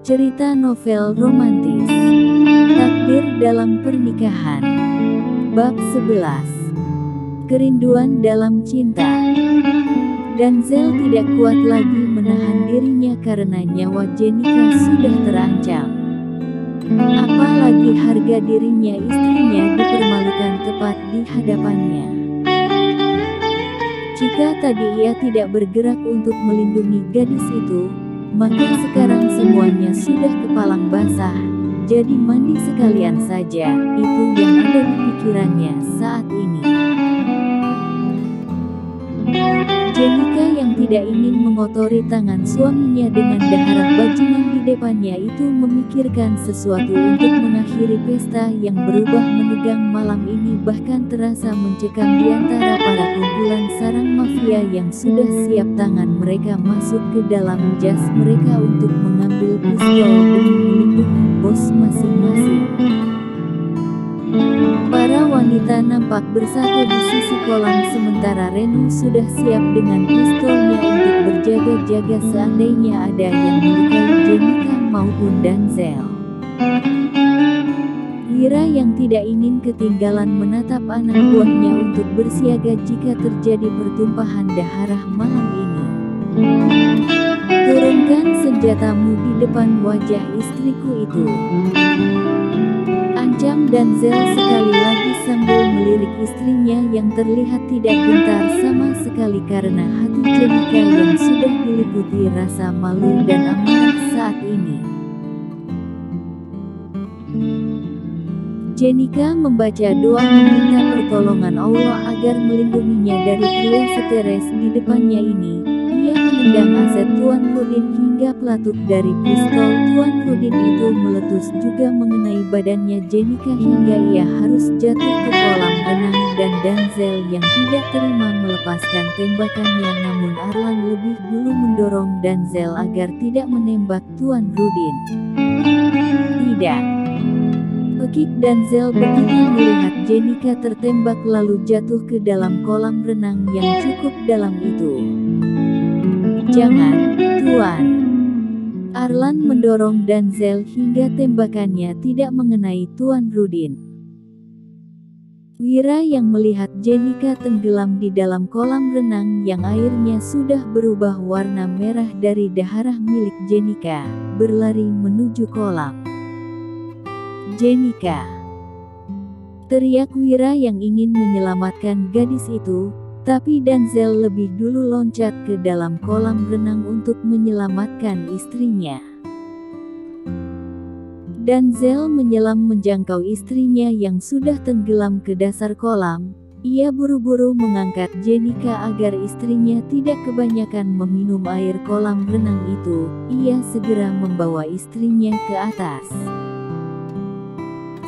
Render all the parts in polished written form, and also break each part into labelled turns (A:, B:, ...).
A: Cerita novel romantis Takdir dalam Pernikahan Bab 11 Kerinduan dalam Cinta. Denzel tidak kuat lagi menahan dirinya karena nyawa Jenica sudah terancam. Apalagi harga dirinya istrinya dipermalukan tepat di hadapannya. Jika tadi ia tidak bergerak untuk melindungi gadis itu, maka sekarang semuanya sudah kepalang basah. Jadi mandi sekalian saja, itu yang ada di pikirannya saat ini. Jenica yang tidak ingin mengotori tangan suaminya dengan daharan bajingan di depannya itu memikirkan sesuatu untuk mengakhiri pesta yang berubah menegang malam ini, bahkan terasa mencekam di antara para kumpulan sarang mafia yang sudah siap tangan mereka masuk ke dalam jas mereka untuk mengambil pistol demi melindungi bos masing-masing. Para wanita nampak bersatu di sisi kolam sementara Reno sudah siap dengan pistolnya untuk berjaga-jaga seandainya ada yang melukai Jenica maupun Denzel. Wira yang tidak ingin ketinggalan menatap anak buahnya untuk bersiaga jika terjadi pertumpahan darah malam ini. Turunkan senjatamu di depan wajah istriku itu. Ancam Denzel sekali lagi sambil melirik istrinya yang terlihat tidak gentar sama sekali karena hati Jenica yang sudah diliputi rasa malu dan amarah saat ini. Jenica membaca doa meminta pertolongan Allah agar melindunginya dari pria stres di depannya ini. Ia menendang aset Tuan Rudin hingga pelatuk dari pistol Tuan Rudin itu meletus juga mengenai badannya Jenica hingga ia harus jatuh ke kolam renang, dan Denzel yang tidak terima melepaskan tembakannya, namun Arlan lebih dulu mendorong Denzel agar tidak menembak Tuan Rudin. Tidak. Pekik Denzel begitu melihat Jenica tertembak lalu jatuh ke dalam kolam renang yang cukup dalam itu. Jangan, Tuan. Arlan mendorong Denzel hingga tembakannya tidak mengenai Tuan Rudin. Wira yang melihat Jenica tenggelam di dalam kolam renang yang airnya sudah berubah warna merah dari darah milik Jenica, berlari menuju kolam. Jenica, teriak Wira yang ingin menyelamatkan gadis itu, tapi Denzel lebih dulu loncat ke dalam kolam renang untuk menyelamatkan istrinya. Denzel menyelam menjangkau istrinya yang sudah tenggelam ke dasar kolam. Ia buru-buru mengangkat Jenica agar istrinya tidak kebanyakan meminum air kolam renang itu. Ia segera membawa istrinya ke atas.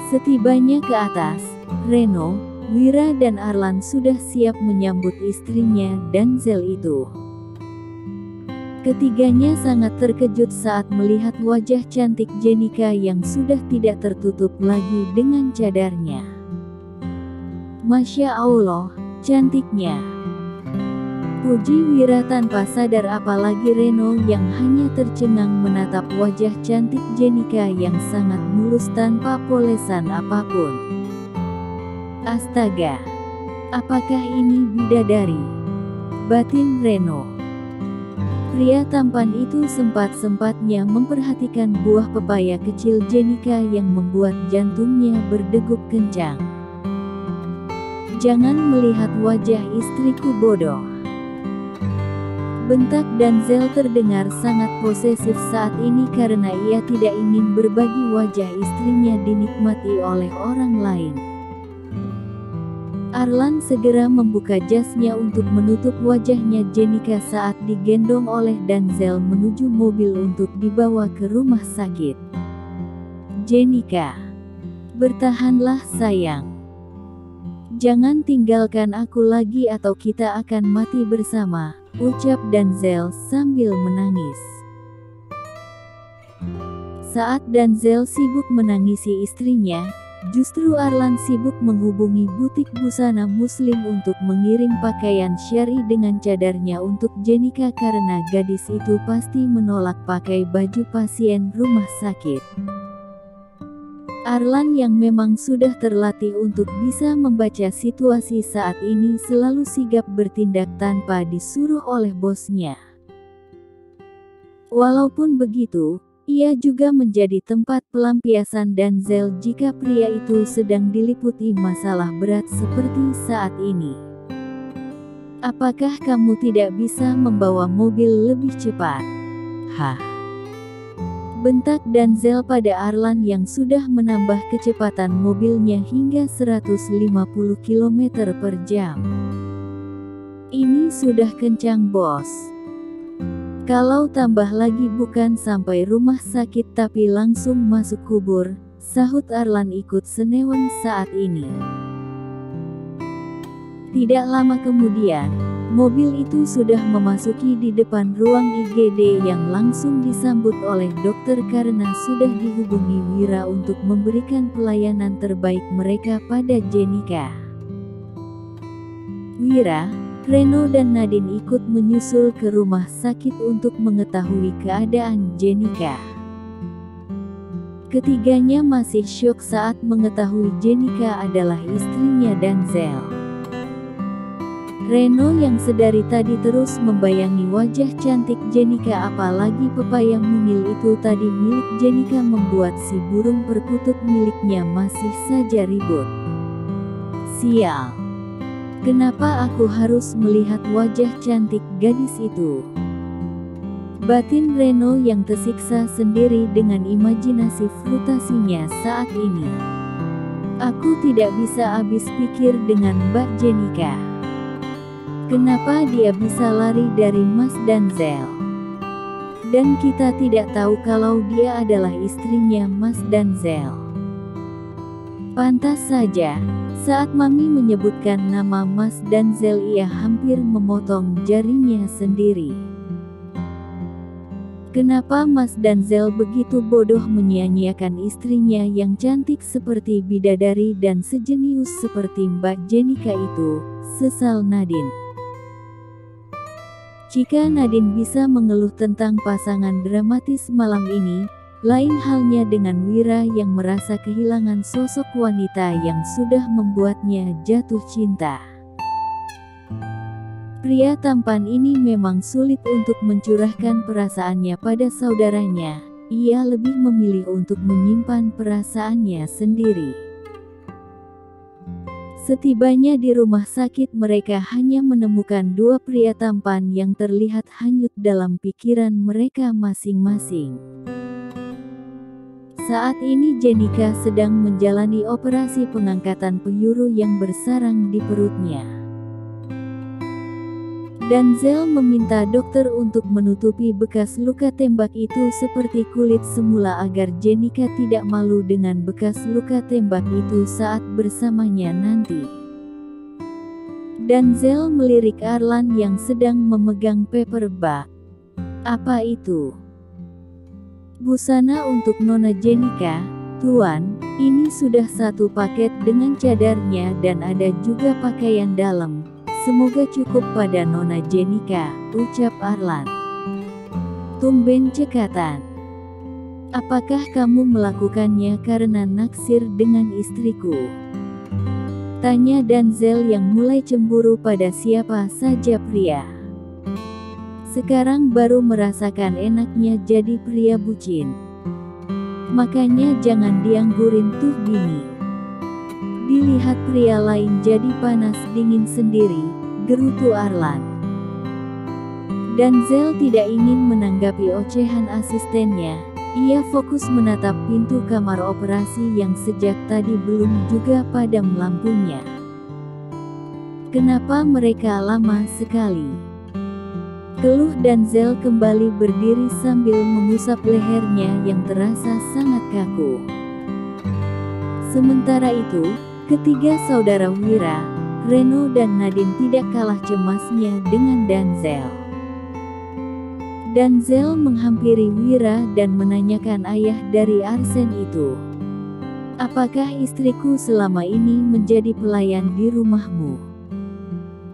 A: Setibanya ke atas, Reno, Wira dan Arlan sudah siap menyambut istrinya Denzel itu. Ketiganya sangat terkejut saat melihat wajah cantik Jenica yang sudah tidak tertutup lagi dengan cadarnya. Masya Allah, cantiknya. Puji Wira tanpa sadar, apalagi Reno yang hanya tercengang menatap wajah cantik Jenica yang sangat mulus tanpa polesan apapun. Astaga, apakah ini bidadari? Batin Reno. Pria tampan itu sempat-sempatnya memperhatikan buah pepaya kecil Jenica yang membuat jantungnya berdegup kencang. Jangan melihat wajah istriku bodoh. Bentak Denzel terdengar sangat posesif saat ini karena ia tidak ingin berbagi wajah istrinya dinikmati oleh orang lain. Arlan segera membuka jasnya untuk menutup wajahnya Jenica saat digendong oleh Denzel menuju mobil untuk dibawa ke rumah sakit. Jenica, bertahanlah sayang. Jangan tinggalkan aku lagi atau kita akan mati bersama, ucap Denzel sambil menangis. Saat Denzel sibuk menangisi istrinya, Justru Arlan sibuk menghubungi butik busana muslim untuk mengirim pakaian syar'i dengan cadarnya untuk Jenika karena gadis itu pasti menolak pakai baju pasien rumah sakit. Arlan yang memang sudah terlatih untuk bisa membaca situasi saat ini selalu sigap bertindak tanpa disuruh oleh bosnya. Walaupun begitu, ia juga menjadi tempat pelampiasan Denzel jika pria itu sedang diliputi masalah berat seperti saat ini. Apakah kamu tidak bisa membawa mobil lebih cepat? Hah? Bentak Denzel pada Arlan yang sudah menambah kecepatan mobilnya hingga 150 km per jam. Ini sudah kencang, bos. Kalau tambah lagi bukan sampai rumah sakit tapi langsung masuk kubur, sahut Arlan ikut senewan saat ini. Tidak lama kemudian, mobil itu sudah memasuki di depan ruang IGD yang langsung disambut oleh dokter karena sudah dihubungi Wira untuk memberikan pelayanan terbaik mereka pada Jenika. Wira, Reno dan Nadine ikut menyusul ke rumah sakit untuk mengetahui keadaan Jenika. Ketiganya masih syok saat mengetahui Jenika adalah istrinya Denzel. Reno yang sedari tadi terus membayangi wajah cantik Jenika, apalagi pepaya mungil itu tadi milik Jenika, membuat si burung perkutut miliknya masih saja ribut. Sial. Kenapa aku harus melihat wajah cantik gadis itu? Batin Reno yang tersiksa sendiri dengan imajinasi frustasinya saat ini. Aku tidak bisa habis pikir dengan Mbak Jenika. Kenapa dia bisa lari dari Mas Denzel? Dan kita tidak tahu kalau dia adalah istrinya Mas Denzel. Pantas saja, saat Mami menyebutkan nama Mas Denzel ia hampir memotong jarinya sendiri. Kenapa Mas Denzel begitu bodoh menyia-nyiakan istrinya yang cantik seperti bidadari dan sejenius seperti Mbak Jenika itu, sesal Nadine. Jika Nadine bisa mengeluh tentang pasangan dramatis malam ini, lain halnya dengan Wira yang merasa kehilangan sosok wanita yang sudah membuatnya jatuh cinta. Pria tampan ini memang sulit untuk mencurahkan perasaannya pada saudaranya, ia lebih memilih untuk menyimpan perasaannya sendiri. Setibanya di rumah sakit mereka hanya menemukan dua pria tampan yang terlihat hanyut dalam pikiran mereka masing-masing. Saat ini Jenika sedang menjalani operasi pengangkatan peyuru yang bersarang di perutnya. Denzel meminta dokter untuk menutupi bekas luka tembak itu seperti kulit semula agar Jenika tidak malu dengan bekas luka tembak itu saat bersamanya nanti. Denzel melirik Arlan yang sedang memegang paper bag. Apa itu? Busana untuk Nona Jenika, Tuan. Ini sudah satu paket dengan cadarnya dan ada juga pakaian dalam. Semoga cukup pada Nona Jenika, ucap Arlan. Tumben cekatan. Apakah kamu melakukannya karena naksir dengan istriku? Tanya Denzel yang mulai cemburu pada siapa saja pria. Sekarang baru merasakan enaknya jadi pria bucin. Makanya jangan dianggurin tuh bini. Dilihat pria lain jadi panas dingin sendiri, gerutu Arlan. Denzel tidak ingin menanggapi ocehan asistennya, ia fokus menatap pintu kamar operasi yang sejak tadi belum juga padam lampunya. Kenapa mereka lama sekali? Keluh Denzel kembali berdiri sambil mengusap lehernya yang terasa sangat kaku. Sementara itu, ketiga saudara Wira, Reno dan Nadine tidak kalah cemasnya dengan Denzel. Denzel menghampiri Wira dan menanyakan ayah dari Arsen itu. Apakah istriku selama ini menjadi pelayan di rumahmu?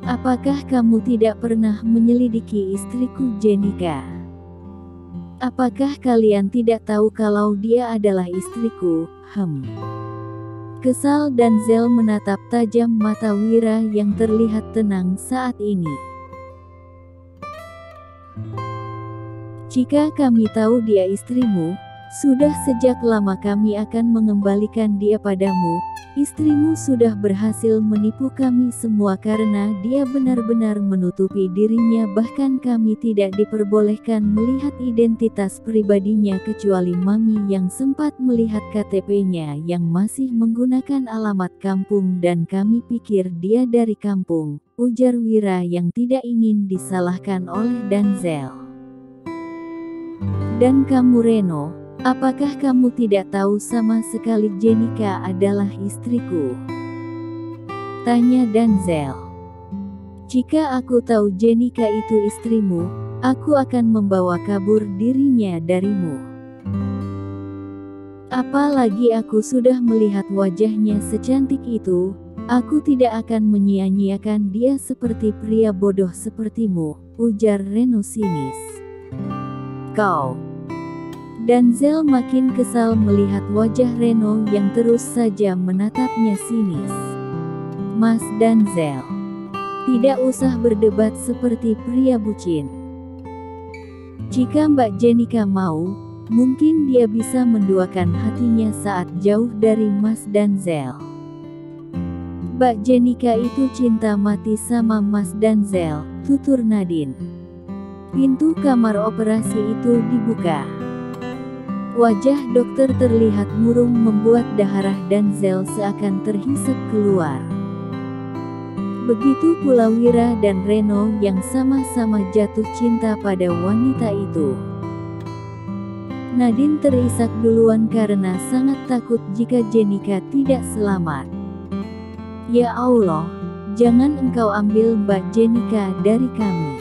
A: Apakah kamu tidak pernah menyelidiki istriku Jenika? Apakah kalian tidak tahu kalau dia adalah istriku? Kesal dan Zel menatap tajam mata Wira yang terlihat tenang saat ini. Jika kami tahu dia istrimu, sudah sejak lama kami akan mengembalikan dia padamu. Istrimu sudah berhasil menipu kami semua karena dia benar-benar menutupi dirinya, bahkan kami tidak diperbolehkan melihat identitas pribadinya kecuali Mami yang sempat melihat KTP-nya yang masih menggunakan alamat kampung dan kami pikir dia dari kampung, ujar Wira yang tidak ingin disalahkan oleh Denzel. Dan kamu Reno? Apakah kamu tidak tahu sama sekali Jenika adalah istriku? Tanya Denzel. Jika aku tahu Jenika itu istrimu, aku akan membawa kabur dirinya darimu. Apalagi aku sudah melihat wajahnya secantik itu, aku tidak akan menyia-nyiakan dia seperti pria bodoh sepertimu, ujar Reno sinis. Kau. Denzel makin kesal melihat wajah Reno yang terus saja menatapnya sinis. Mas Denzel, tidak usah berdebat seperti pria bucin. Jika Mbak Jenika mau, mungkin dia bisa menduakan hatinya saat jauh dari Mas Denzel. Mbak Jenika itu cinta mati sama Mas Denzel, tutur Nadine. Pintu kamar operasi itu dibuka. Wajah dokter terlihat murung membuat darah Denzel seakan terhisap keluar. Begitu pula Wira dan Reno yang sama-sama jatuh cinta pada wanita itu. Nadine terisak duluan karena sangat takut jika Jenika tidak selamat. Ya Allah, jangan engkau ambil Mbak Jenika dari kami.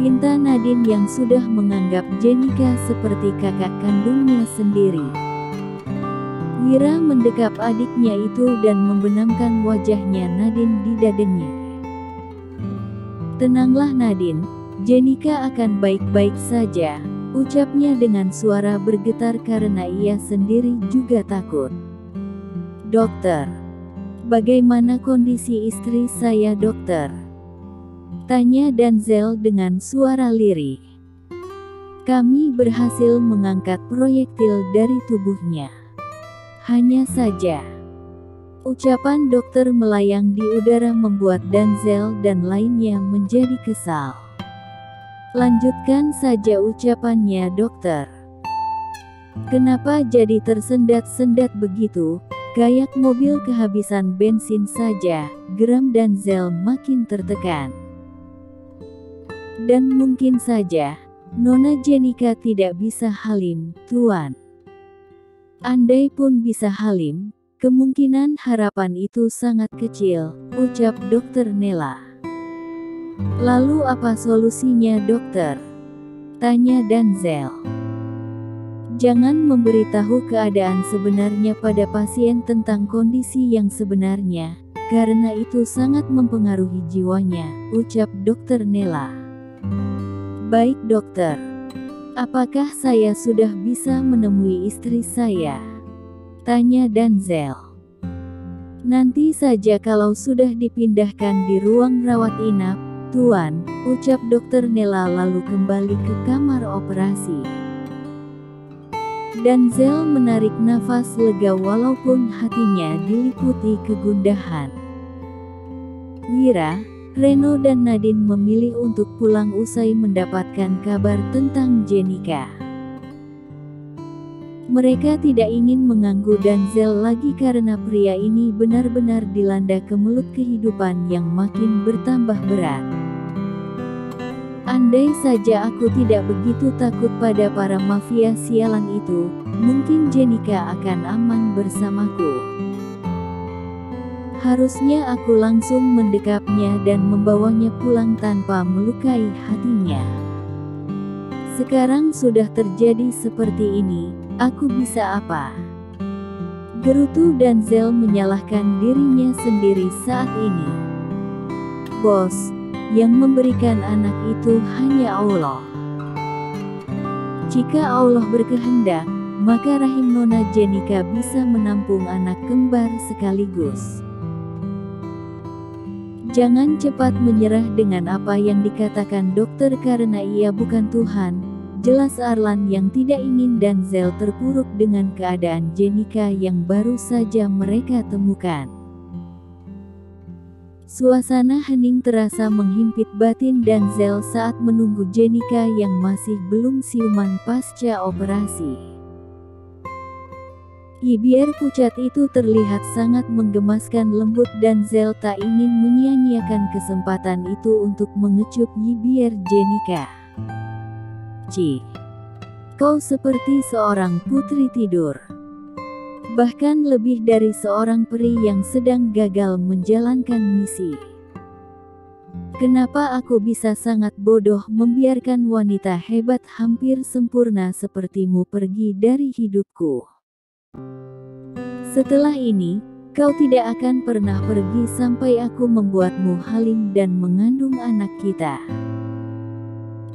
A: Pinta Nadine yang sudah menganggap Jenika seperti kakak kandungnya sendiri. Wira mendekap adiknya itu dan membenamkan wajahnya Nadine di dadanya. Tenanglah Nadine, Jenika akan baik-baik saja, ucapnya dengan suara bergetar karena ia sendiri juga takut. Dokter, bagaimana kondisi istri saya dokter? Tanya Denzel dengan suara lirih. Kami berhasil mengangkat proyektil dari tubuhnya. Hanya saja. Ucapan dokter melayang di udara membuat Denzel dan lainnya menjadi kesal. Lanjutkan saja ucapannya dokter. Kenapa jadi tersendat-sendat begitu? Kayak mobil kehabisan bensin saja, geram Denzel makin tertekan. Dan mungkin saja, Nona Jenika tidak bisa halim, Tuan. Andai pun bisa halim, kemungkinan harapan itu sangat kecil, ucap Dokter Nella. Lalu apa solusinya dokter? Tanya Denzel. Jangan memberitahu keadaan sebenarnya pada pasien tentang kondisi yang sebenarnya, karena itu sangat mempengaruhi jiwanya, ucap Dokter Nella. Baik dokter. Apakah saya sudah bisa menemui istri saya? Tanya Denzel. Nanti saja kalau sudah dipindahkan di ruang rawat inap, Tuan, ucap Dokter Nella lalu kembali ke kamar operasi. Denzel menarik nafas lega walaupun hatinya diliputi kegundahan. Wira, Reno dan Nadine memilih untuk pulang usai mendapatkan kabar tentang Jenika. Mereka tidak ingin mengganggu Denzel lagi karena pria ini benar-benar dilanda kemelut kehidupan yang makin bertambah berat. Andai saja aku tidak begitu takut pada para mafia sialan itu, mungkin Jenika akan aman bersamaku. Harusnya aku langsung mendekapnya dan membawanya pulang tanpa melukai hatinya. Sekarang sudah terjadi seperti ini, aku bisa apa? Gerutu Denzel menyalahkan dirinya sendiri saat ini. Bos, yang memberikan anak itu hanya Allah. Jika Allah berkehendak, maka rahim Nona Jenika bisa menampung anak kembar sekaligus. Jangan cepat menyerah dengan apa yang dikatakan dokter karena ia bukan Tuhan, jelas Arlan yang tidak ingin Denzel terpuruk dengan keadaan Jenika yang baru saja mereka temukan. Suasana hening terasa menghimpit batin Denzel saat menunggu Jenika yang masih belum siuman pasca operasi. Bibir pucat itu terlihat sangat menggemaskan lembut. Denzel tak ingin menyia-nyiakan kesempatan itu untuk mengecup bibir Jenika. Ci, kau seperti seorang putri tidur. Bahkan lebih dari seorang peri yang sedang gagal menjalankan misi. Kenapa aku bisa sangat bodoh membiarkan wanita hebat hampir sempurna sepertimu pergi dari hidupku? Setelah ini, kau tidak akan pernah pergi sampai aku membuatmu halim dan mengandung anak kita.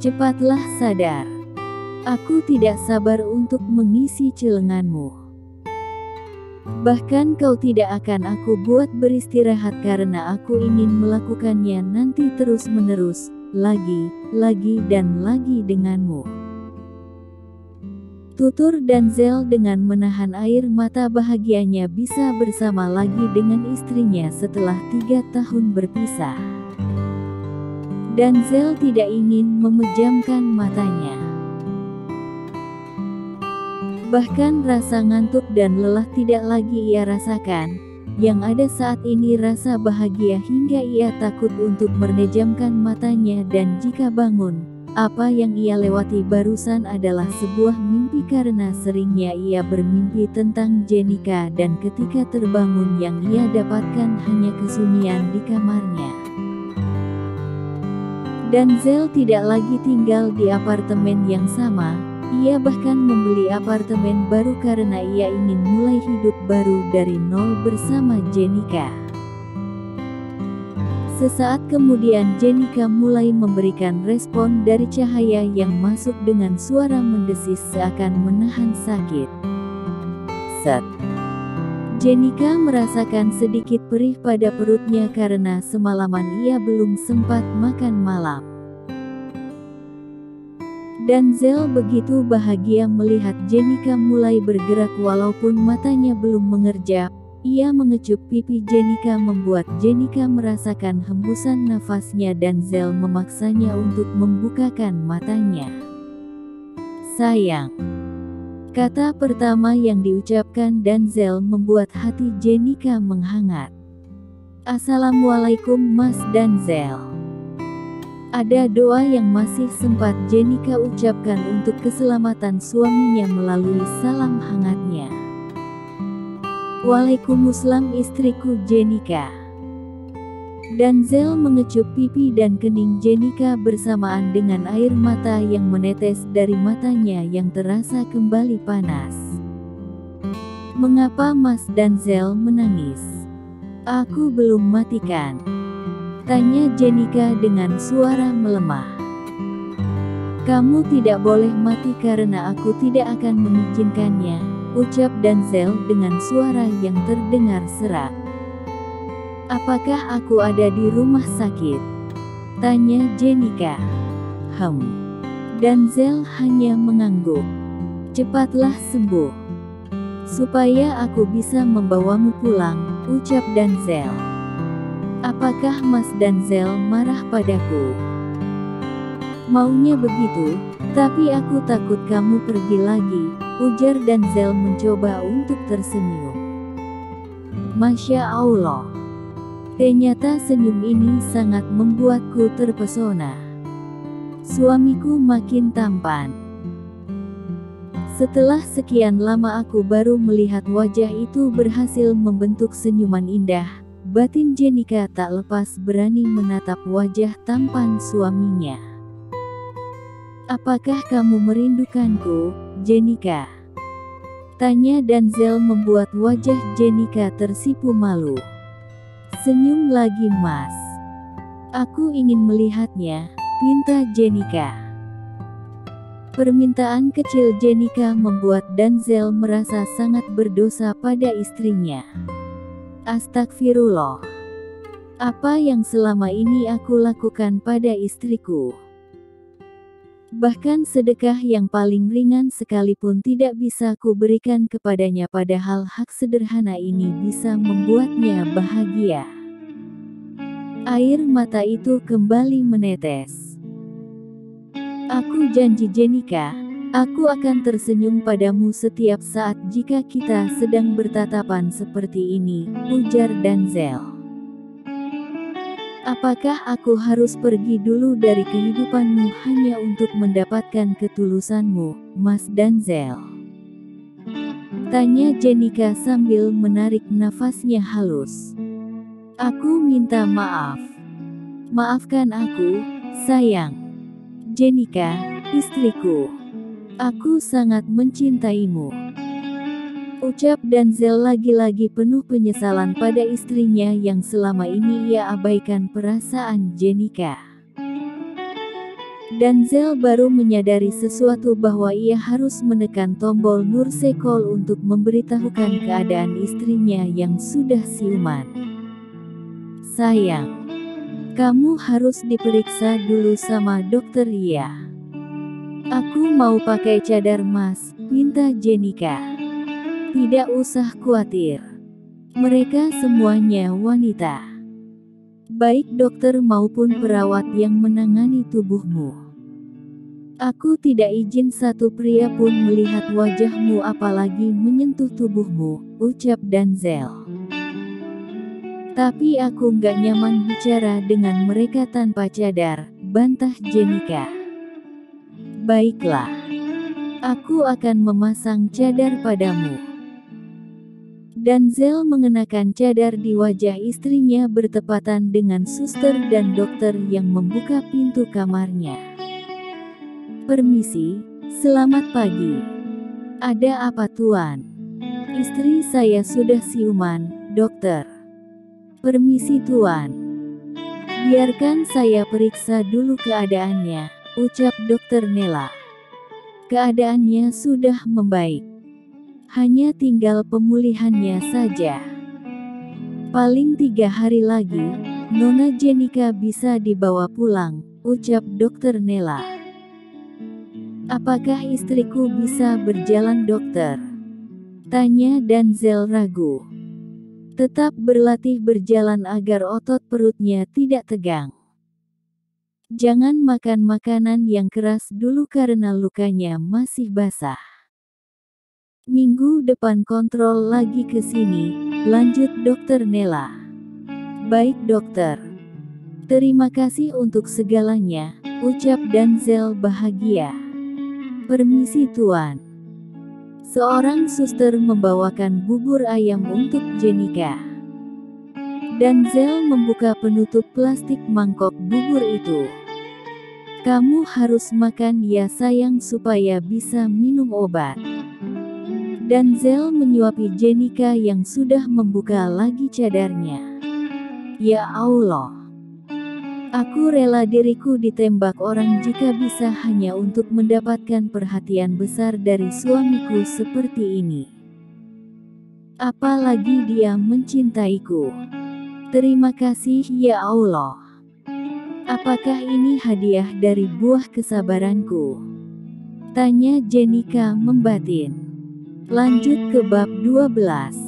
A: Cepatlah sadar. Aku tidak sabar untuk mengisi celenganmu. Bahkan kau tidak akan aku buat beristirahat karena aku ingin melakukannya nanti terus-menerus, lagi dan lagi denganmu. Tutur Denzel dengan menahan air mata bahagianya bisa bersama lagi dengan istrinya setelah 3 tahun berpisah. Denzel tidak ingin memejamkan matanya. Bahkan rasa ngantuk dan lelah tidak lagi ia rasakan. Yang ada saat ini rasa bahagia hingga ia takut untuk menejamkan matanya, dan jika bangun, apa yang ia lewati barusan adalah sebuah mimpi karena seringnya ia bermimpi tentang Jenika dan ketika terbangun yang ia dapatkan hanya kesunyian di kamarnya. Denzel tidak lagi tinggal di apartemen yang sama, ia bahkan membeli apartemen baru karena ia ingin mulai hidup baru dari nol bersama Jenika. Sesaat kemudian Jenika mulai memberikan respon dari cahaya yang masuk dengan suara mendesis seakan menahan sakit. Set. Jenika merasakan sedikit perih pada perutnya karena semalaman ia belum sempat makan malam. Denzel begitu bahagia melihat Jenika mulai bergerak walaupun matanya belum mengerjap. Ia mengecup pipi Jenika membuat Jenika merasakan hembusan nafasnya. Denzel memaksanya untuk membukakan matanya. Sayang. Kata pertama yang diucapkan Denzel membuat hati Jenika menghangat. Assalamualaikum Mas Denzel. Ada doa yang masih sempat Jenika ucapkan untuk keselamatan suaminya melalui salam hangatnya. Waalaikumsalam istriku Jenika. Denzel mengecup pipi dan kening Jenika bersamaan dengan air mata yang menetes dari matanya yang terasa kembali panas. Mengapa Mas Denzel menangis? Aku belum matikan. Tanya Jenika dengan suara melemah. Kamu tidak boleh mati karena aku tidak akan mengizinkannya, ucap Denzel dengan suara yang terdengar serak. Apakah aku ada di rumah sakit? Tanya Jenika. Denzel hanya mengangguk. Cepatlah sembuh, supaya aku bisa membawamu pulang, ucap Denzel. Apakah Mas Denzel marah padaku? Maunya begitu, tapi aku takut kamu pergi lagi, ujar Denzel mencoba untuk tersenyum. Masya Allah. Ternyata senyum ini sangat membuatku terpesona. Suamiku makin tampan. Setelah sekian lama aku baru melihat wajah itu berhasil membentuk senyuman indah. Batin Jenika tak lepas berani menatap wajah tampan suaminya. Apakah kamu merindukanku, Jenika? Tanya Denzel membuat wajah Jenika tersipu malu. Senyum lagi Mas. Aku ingin melihatnya, pinta Jenika. Permintaan kecil Jenika membuat Denzel merasa sangat berdosa pada istrinya. Astagfirullah. Apa yang selama ini aku lakukan pada istriku? Bahkan sedekah yang paling ringan sekalipun tidak bisa ku berikan kepadanya, padahal hak sederhana ini bisa membuatnya bahagia. Air mata itu kembali menetes. Aku janji Jenika, aku akan tersenyum padamu setiap saat jika kita sedang bertatapan seperti ini, ujar Denzel. Apakah aku harus pergi dulu dari kehidupanmu hanya untuk mendapatkan ketulusanmu, Mas Denzel? Tanya Jenika sambil menarik nafasnya halus. Aku minta maaf. Maafkan aku, sayang. Jenika, istriku. Aku sangat mencintaimu. Ucap Denzel lagi-lagi penuh penyesalan pada istrinya yang selama ini ia abaikan perasaan Jenika. Denzel baru menyadari sesuatu, bahwa ia harus menekan tombol Nurse Call untuk memberitahukan keadaan istrinya yang sudah siuman. Sayang, kamu harus diperiksa dulu sama dokter ya. Aku mau pakai cadar Mas, pinta Jenika. Tidak usah khawatir. Mereka semuanya wanita. Baik dokter maupun perawat yang menangani tubuhmu. Aku tidak izin satu pria pun melihat wajahmu apalagi menyentuh tubuhmu, ucap Denzel. Tapi aku nggak nyaman bicara dengan mereka tanpa cadar, bantah Jenika. Baiklah. Aku akan memasang cadar padamu. Denzel mengenakan cadar di wajah istrinya bertepatan dengan suster dan dokter yang membuka pintu kamarnya. Permisi, selamat pagi. Ada apa tuan? Istri saya sudah siuman, dokter. Permisi tuan. Biarkan saya periksa dulu keadaannya, ucap dokter Nela. Keadaannya sudah membaik. Hanya tinggal pemulihannya saja. Paling 3 hari lagi, Nona Jenika bisa dibawa pulang, ucap dokter Nela. Apakah istriku bisa berjalan dokter? Tanya Denzel ragu. Tetap berlatih berjalan agar otot perutnya tidak tegang. Jangan makan makanan yang keras dulu karena lukanya masih basah. Minggu depan kontrol lagi ke sini, lanjut dokter Nela. Baik dokter. Terima kasih untuk segalanya, ucap Denzel bahagia. Permisi tuan. Seorang suster membawakan bubur ayam untuk Jenika. Denzel membuka penutup plastik mangkok bubur itu. Kamu harus makan ya sayang supaya bisa minum obat. Denzel menyuapi Jenika yang sudah membuka lagi cadarnya. Ya Allah. Aku rela diriku ditembak orang jika bisa hanya untuk mendapatkan perhatian besar dari suamiku seperti ini. Apalagi dia mencintaiku. Terima kasih ya Allah. Apakah ini hadiah dari buah kesabaranku? Tanya Jenika membatin. Lanjut ke bab 12.